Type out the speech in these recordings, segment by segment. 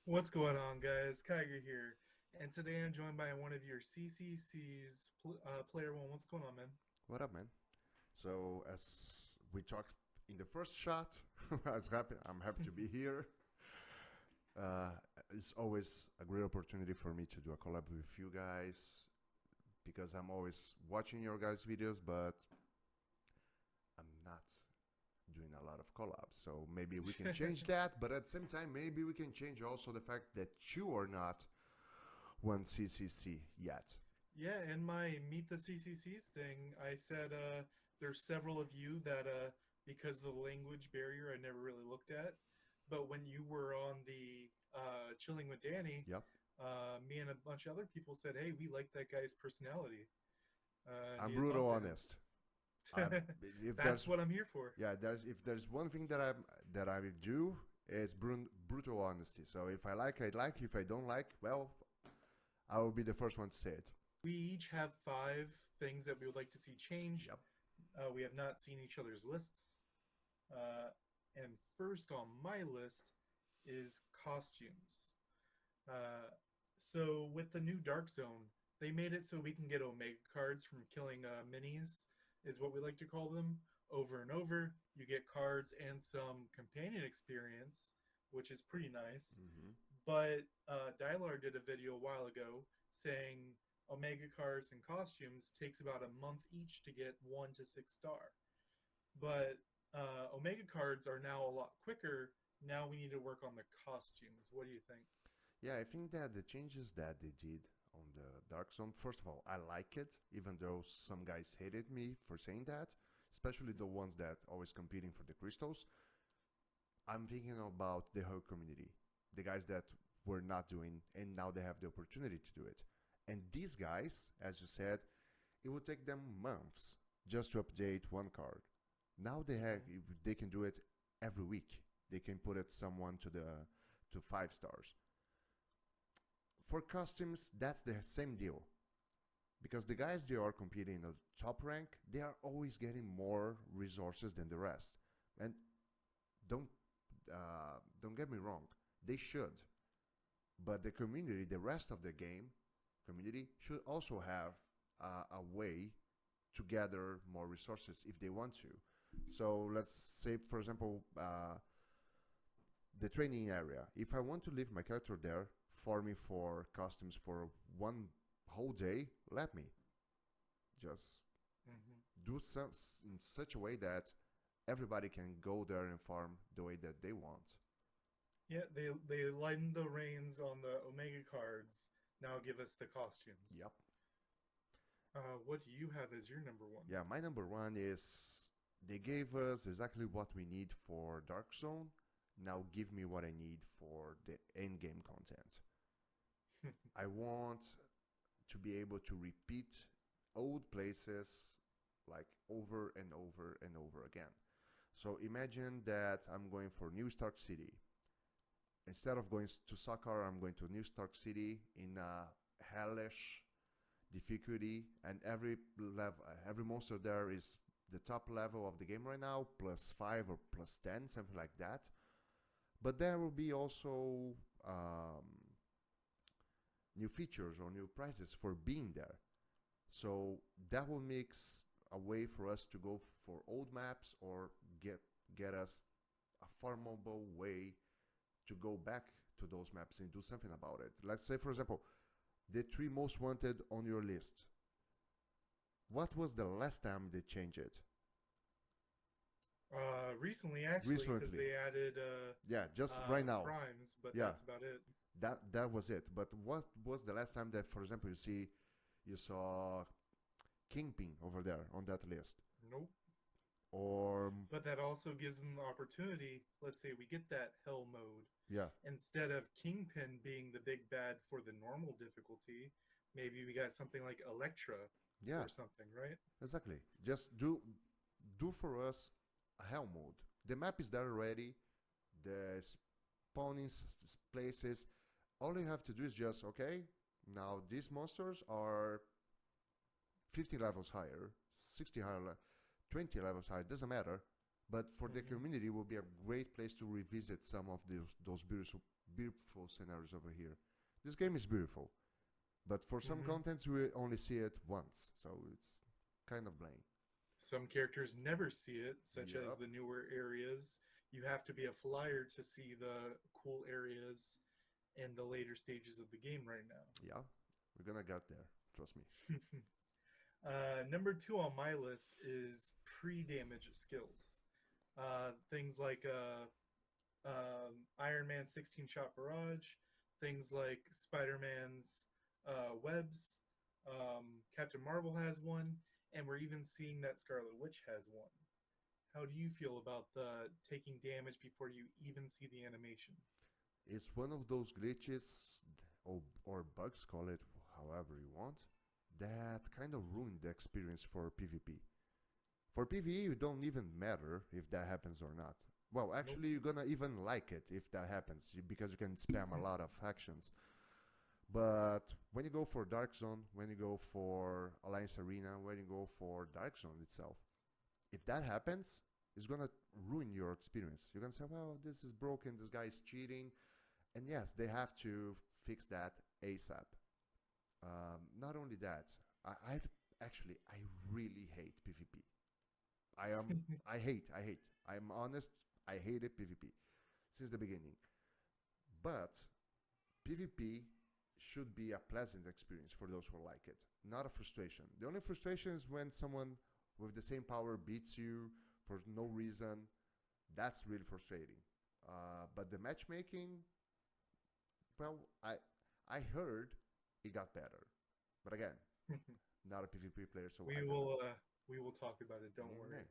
What's going on, guys? Kigerr here, and today I'm joined by one of your CCC's player one. What's going on, man? What up, man? So, as we talked in the first shot, I'm happy to be here. Uh, it's always a great opportunity for me to do a collab with you guys because I'm always watching your guys' videos, but I'm not doing a lot of collabs. So maybe we can change that, but at the same time, maybe we can change also the fact that you are not one CCC yet. Yeah, in my Meet the CCC's thing, I said there's several of you that because of the language barrier I never really looked at, but when you were on the chilling with Danny, Yep. me and a bunch of other people said, "Hey, we like that guy's personality. I'm Need to brutal talk to him." honest. If That's there's what I'm here for. Yeah, there's if there's one thing that I do is brutal honesty. So if I like, I like. If I don't like, well, I will be the first one to say it. We each have five things that we would like to see changed. Yep. We have not seen each other's lists. Uh, and first on my list is costumes. Uh, so with the new Dark Zone, they made it so we can get Omega cards from killing minis, is what we like to call them, over and over. You get cards and some companion experience, which is pretty nice. Hmm. But Dylar did a video a while ago saying Omega cards and costumes takes about a month each to get 1 to 6 star. But Omega cards are now a lot quicker. Now we need to work on the costumes. What do you think? Yeah, I think that the changes that they did on the Dark Zone, first of all, I like it, even though some guys hated me for saying that, especially the ones that always competing for the crystals. I'm thinking about the whole community, the guys that were not doing, and now they have the opportunity to do it. And these guys, as you said, it would take them months just to update one card. Now Mm-hmm. they can do it every week. They can put it someone to 5 stars. For costumes, that's the same deal because the guys they are competing in the top rank, they are always getting more resources than the rest. And don't don't get me wrong, they should. But the community, the rest of the game community, should also have a way to gather more resources if they want to. So let's say, for example, the training area. If I want to leave my character there, farming for costumes for one whole day, let me just Mm-hmm. do some in such a way that everybody can go there and farm the way that they want. Yeah, they lightened the reins on the Omega cards. Now give us the costumes. Yep. What do you have as your number one? Yeah, my number one is they gave us exactly what we need for Dark Zone. Now give me what I need for the end game content. I want to be able to repeat old places like over and over and over again. So imagine that I'm going for New Stark City. Instead of going to Soccer, I'm going to New Stark City in a hellish difficulty, and every monster there is the top level of the game right now, +5 or +10, something like that. But there will be also new features or new prizes for being there. So that will make a way for us to go for old maps or get us a farmable way to go back to those maps and do something about it. Let's say, for example, the 3 most wanted on your list. What was the last time they changed it? Recently, actually, because Recently. they added Yeah, just right now. primes, but Yeah, that's about it. that was it. But what was the last time that, for example, you saw Kingpin over there on that list? Nope. Or But that also gives them the opportunity. Let's say we get that hell mode. yeah, Instead of Kingpin being the big bad for the normal difficulty, maybe we got something like Elektra or yeah, something, right? exactly. Just do for us a hell mode. The map is there already. The spawning places. All you have to do is just okay. Now these monsters are 50 levels higher, 60 higher, 20 levels higher. Doesn't matter. But for the Mm-hmm. community, it will be a great place to revisit some of those beautiful scenarios over here. This game is beautiful, but for some Hmm. contents we only see it once, so it's kind of bland. Some characters never see it, such as Yep. the newer areas. You have to be a flyer to see the cool areas in the later stages of the game right Yeah, we're gonna get there. Trust me. now. Number two on my list is pre-damage skills. Things like Iron Man 16 shot barrage, things like Spider Man's webs. Captain Marvel has one, and we're even seeing that Scarlet Witch has one. How do you feel about the taking damage before you even see the animation? It's one of those glitches or bugs, call it however you want, that kind of ruined the experience for PvP. For PvE, you don't even matter if that happens or not. Well, Nope. actually, you're gonna even like it if that happens because you can spam a lot of actions. But when you go for Dark Zone, when you go for Alliance Arena, when you go for Dark Zone itself, if that happens, it's gonna ruin your experience. You're gonna say, "Well, this is broken. This guy is cheating," and yes, they have to fix that ASAP. Not only that, I actually I really hate PvP. I am I hate. I'm honest. I hated PvP since the beginning. But PvP should be a pleasant experience for those who like it, not a frustration. The only frustration is when someone with the same power beats you for no reason. That's really frustrating. But the matchmaking, well, I heard it got better, but again, not a PvP player, so I we don't know. will uh, we will talk about it. Don't Yeah, worry.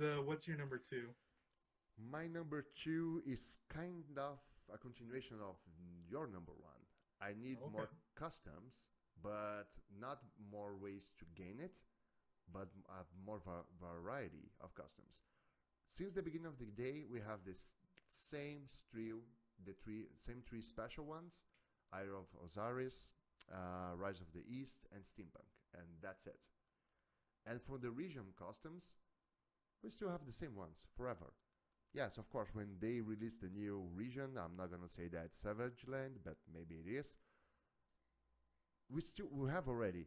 yeah. What's your number two? My number two is kind of a continuation of your number one. I need Okay. more customs, but not more ways to gain it, but more variety of customs. Since the beginning of the day, we have this same same three special ones: Eye of Osiris, Rise of the East, and Steampunk, and that's it. And for the region customs, we still have the same ones forever. Yes, of course, when they release the new region, I'm not gonna say that it's Savage Land, but maybe it is. We have already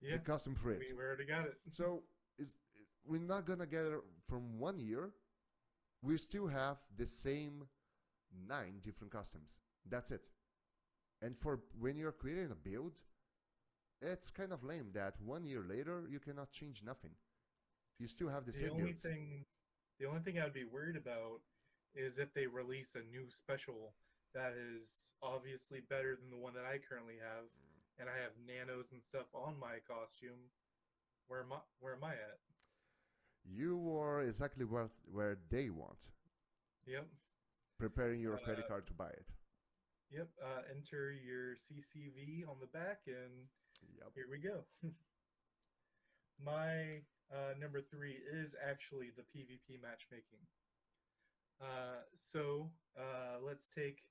Yeah, the custom for it. we already got it. So is we're not gonna get it from 1 year. We still have the same 9 different customs. That's it. And for when you're creating a build, it's kind of lame that 1 year later you cannot change nothing. You still have the The same only builds. thing, the only thing I'd be worried about is if they release a new special that is obviously better than the one that I currently have, and I have nanos and stuff on my costume. Where am I at? You are exactly where they want, Yep. preparing your credit Uh, card to buy it. yep. Enter your CCV on the back, and Yep. here we go. My number three is actually the PvP matchmaking. Let's take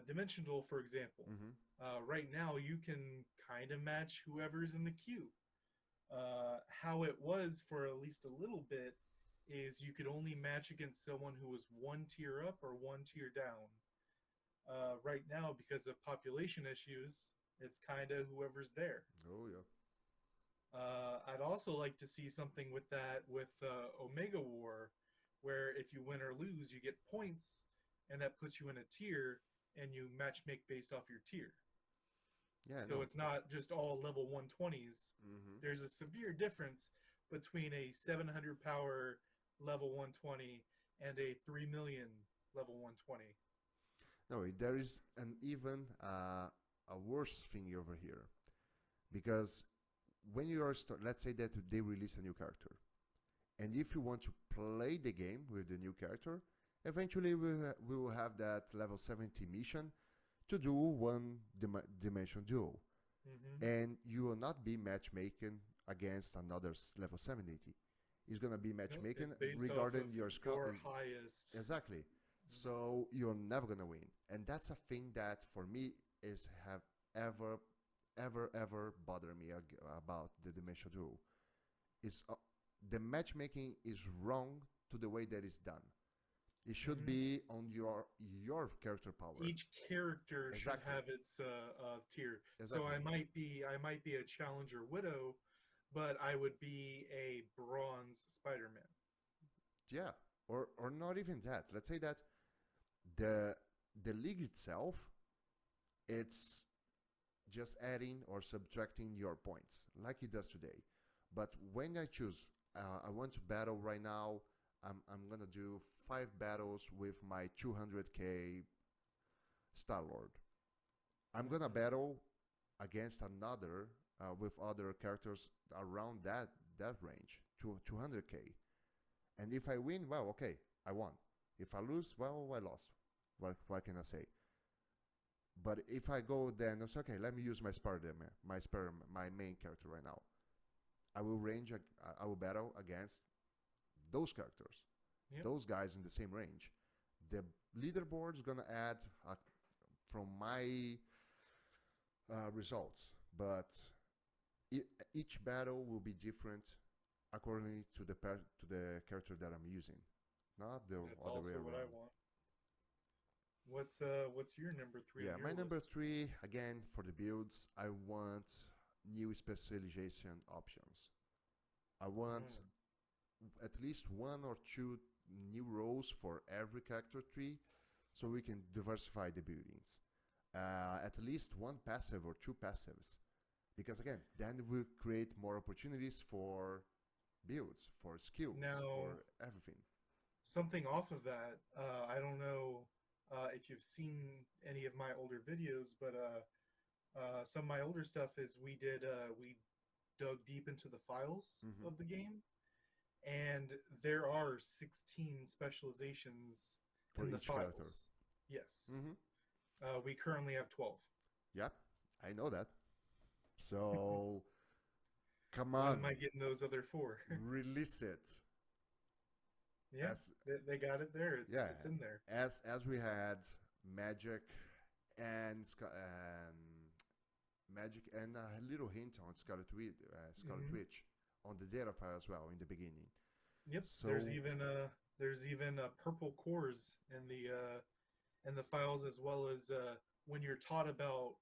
Dimension Duel, for example. Mm-hmm. Right now, you can kind of match whoever's in the queue. How it was for at least a little bit is you could only match against someone who was one tier up or one tier down. Right now, because of population issues, it's kind of whoever's there. Oh yeah. I'd also like to see something with that with Omega War, where if you win or lose, you get points, and that puts you in a tier, and you match make based off your tier. Yeah. So No. it's not just all level 120s. Mm-hmm. There's a severe difference between a 700 power level 120 and a 3 million level 120. No, there is an even a worse thing over here because when you are let's say that they release a new character, and if you want to play the game with the new character, eventually we will have that level 70 mission to do one dimension duel, Mm-hmm. and you will not be matchmaking against another level 70. It's gonna be Nope, matchmaking it's based off of regarding your score. your highest. Exactly. Mhm. So you're never gonna win, and that's a thing that for me is have ever bothered me about the Dimension Duel. Is the matchmaking is wrong to the way that it's done. It should Mhm. be on your character power. Each character should Exactly. have its tier. So Exactly. I might be a Challenger Widow, but I would be a Bronze Spider-Man. Yeah. Or not even that. Let's say that the the league itself, it's just adding or subtracting your points like it does today. But when I choose, I want to battle right now. I'm gonna do 5 battles with my 200k Star Lord. I'm gonna Mhm. battle against another with other characters around that range, 200k. And if I win, well, okay, I won. If I lose, well, I lost. What can I say? But if I go, then it's okay. Let me use my main character right now. I will range. I will battle against those characters, Yep. those guys in the same range. The leaderboard is gonna add from my results, but e- each battle will be different according to the character that I'm using, not the That's other way also what I around. want. What's your number 3 Yeah, on my your number list? 3 again for the builds. I want new specialization options. I want Mm. at least 1 or 2 new roles for every character tree, so we can diversify the buildings. At least 1 passive or 2 passives, because again, then we create more opportunities for builds, for skills, Now, for everything. something off of that, I don't know if you've seen any of my older videos, but some of my older stuff is we dug deep into the files Mm-hmm. of the game, and there are 16 specializations For in the each character. files. Yes, Mm-hmm. we currently have 12. Yep, I know that. So come When on, am I getting those other four? release it. Yeah, As they got it there. yeah, It's in there. as we had magic and magic and a little hint on Scarlet Hmm. Witch on the data file as well in the beginning. Yep, So there's even purple cores in the files, as well as when you're taught about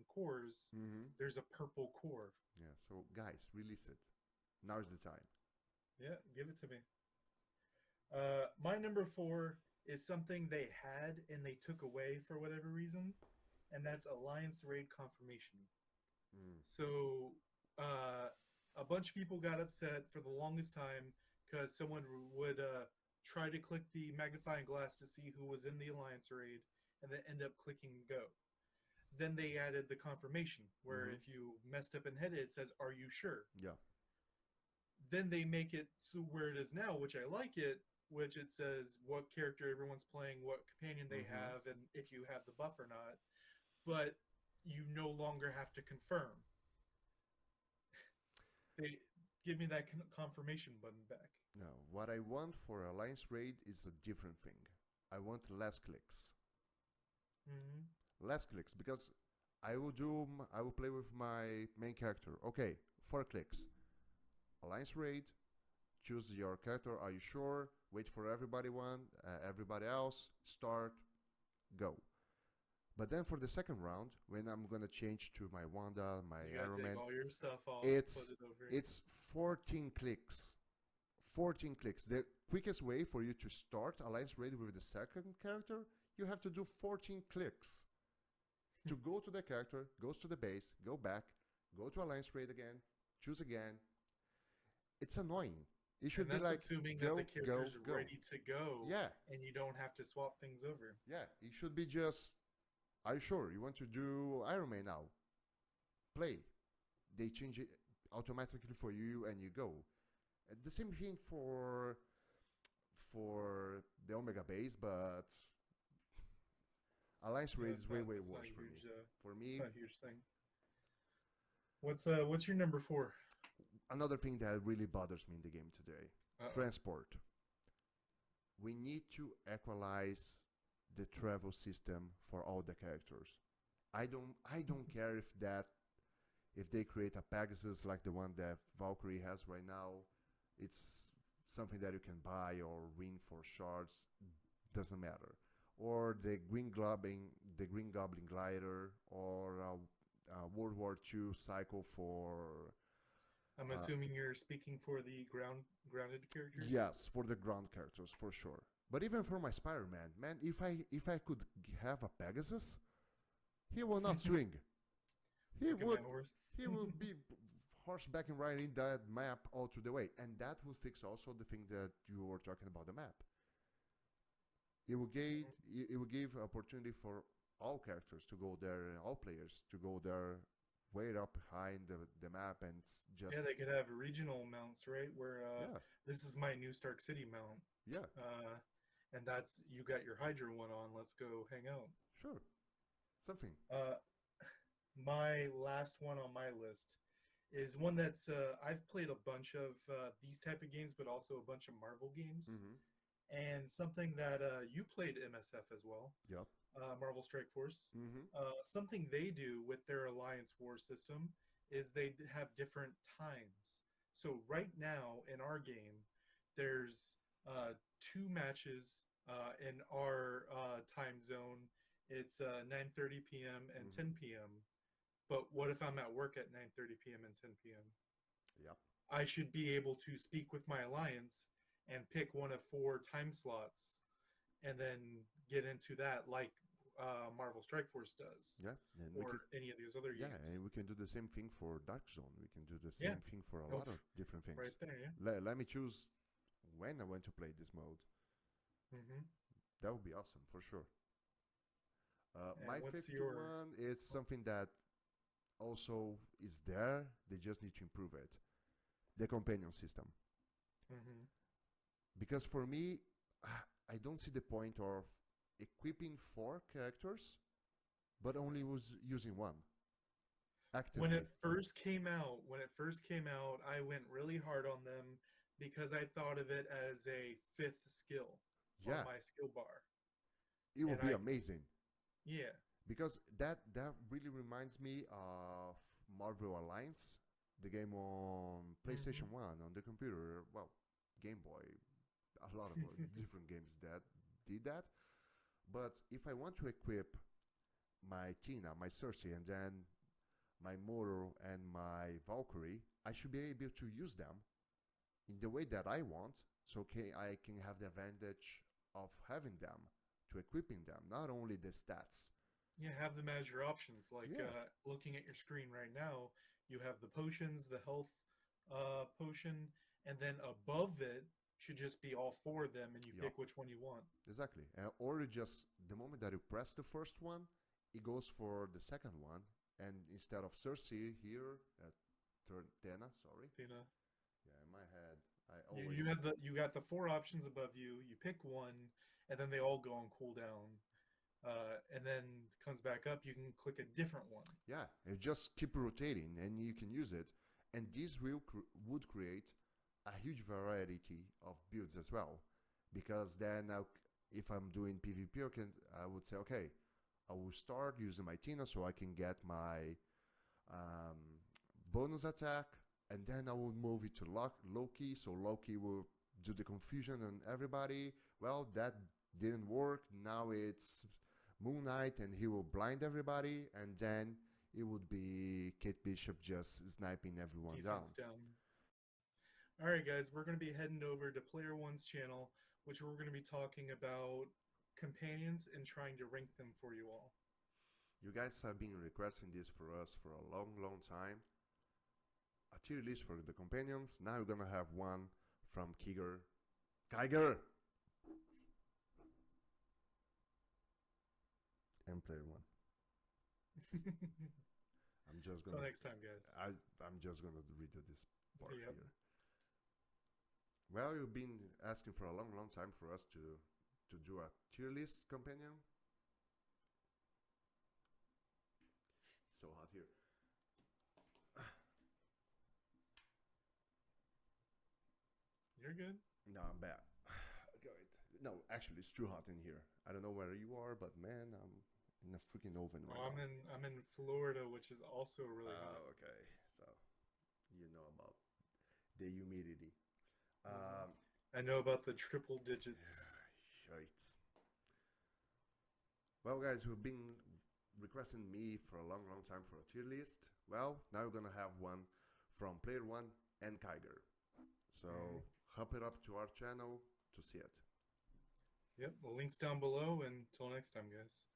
cores, mhm. there's a purple core. Yeah, so guys, release it. Now's the time. Yeah, give it to me. My number 4 is something they had and they took away for whatever reason, and that's Alliance Raid Confirmation. Mm. So uh, a bunch of people got upset for the longest time because someone would try to click the magnifying glass to see who was in the Alliance Raid and then end up clicking go. Then they added the confirmation where Mm-hmm. if you messed up and hit it, it says, "Are you sure?" Yeah. Then they make it so where it is now, which I like it, which it says what character everyone's playing, what companion they Mm-hmm. have, and if you have the buff or not. But you no longer have to confirm. They give me that confirmation button back. No, what I want for Alliance Raid is a different thing. I want less clicks. Mm-hmm. Less clicks because I will play with my main character. Okay, 4 clicks. Alliance Raid, choose your character. Are you sure? Wait for everybody else. Start, go. But then for the second round, when I'm gonna change to my Wanda, my You gotta Iron take Man, all your stuff off, put it's it over. it's 14 clicks. 14 clicks. The quickest way for you to start Alliance Raid with the second character, you have to do 14 clicks to go to the character, goes to the base, go back, go to Alliance Raid again, choose again. It's annoying. It And should be that's like assuming that the go, go, character's go. ready to go Yeah, and you don't have to swap things over. yeah. It should be just, are you sure you want to do Iron Man now? Play. They change it automatically for you and you go. The same thing for the Omega base, but Alliance Yeah, Raid is way way that's not worse a for me. huge For it's me, not a huge thing. What's your number 4? another thing that really bothers me in the game today, Uh-oh. transport. We need to equalize the travel system for all the characters. I don't care if they create a Pegasus like the one that Valkyrie has right now. It's something that you can buy or win for shards. doesn't matter. Or the Green Goblin glider, or World War II cycle for. I'm Uh, assuming you're speaking for the grounded characters. yes, for the ground characters for sure. But even for my Spider-Man, man, if I could have a Pegasus, he will not swing. He Like a would man horse. he will be horseback and riding that map all through the way, and that will fix also the thing that you were talking about, the map. It will give opportunity for all characters to go there, and all players to go there, way up high in the map, and just Yeah, they could have regional mounts, right? Where yeah, this is my New Stark City mount, yeah, and that's you got your Hydra one on. Let's go hang out. sure, something. Uh, my last one on my list is one that's I've played a bunch of these type of games, but also a bunch of Marvel games, Mm-hmm. and something that you played MSF as well, Yep. Marvel Strike Force. Mm-hmm. Something they do with their Alliance War system is they have different times. So right now in our game, there's two matches in our time zone. It's 9:30 p.m. and Mm-hmm. 10 p.m. But what if I'm at work at 9:30 p.m. and 10 p.m.? Yep. I should be able to speak with my alliance and pick one of 4 time slots and then get into that like Marvel Strike Force does Yeah, and or any of these other yeah, and games. we can do the same thing for Dark Zone. We can do the Yeah. same thing for a Oh, lot of different things. right there, yeah. Let me choose when I want to play this mode. Mm-hmm. That would be awesome for sure. And My what's fifth your one is something that also is there. They just need to improve it. The companion system. mm-hmm. Because for me, I don't see the point of equipping 4 characters, but only using one When actively. it first came out, I went really hard on them because I thought of it as a 5th skill on Yeah, my skill bar. it would And be amazing. yeah. Because that really reminds me of Marvel Alliance, the game on PlayStation Mm-hmm. 1 on the computer, well, Game Boy, a lot of different games that did that. But if I want to equip my Tina, my Cersei, and then my Moro and my Valkyrie, I should be able to use them in the way that I want, so I can have the advantage of having them, to equipping them, not only the stats. Yeah, have them as your options. Like Yeah, looking at your screen right now, you have the potions, the health potion, and then above it should just be all 4 of them, and you yup, pick which one you want. exactly. Or you just, the moment that you press the first one, it goes for the second one, and instead of Cersei here at Tena, sorry. You know, Yeah, in my head, I you always. you have the you got the 4 options above you. You pick one, and then they all go on cooldown. And then comes back up. You can click a different one. Yeah, and just keep rotating, and you can use it. And this would create a huge variety of builds as well, because then if I'm doing PvP, I would say, okay, I will start using my Tina so I can get my um, bonus attack, and then I will move it to Loki, so Loki will do the confusion on everybody. Well, that didn't work. Now it's Moon Knight, and he will blind everybody, and then it would be Kate Bishop just sniping everyone down. Defense down. All right, guys, we're going to be heading over to Player One's channel, which we're going to be talking about companions and trying to rank them for you all. You guys have been requesting this for us for a long, long time. A tier list for the companions. Now we're gonna have one from Kigerr. Kigerr! And Player One. I'm just Until gonna. next time, guys. I'm just gonna read this part Yep. here. Well, you've been asking for a long, long time for us to do a tier list companion. So hot here. You're good. No, I'm bad. No, actually, it's too hot in here. I don't know where you are, but man, I'm in a freaking oven right Oh, now. I'm in Florida, which is also really hot. Oh, okay. So, you know about the humidity. I know about the triple digits. Shite. Well, guys, who've been requesting me for a long, long time for a tier list, well, now we're gonna have one from Player 1 and Kigerr. So, hop it up to our channel to see it. Yep, the link's down below. And until next time, guys.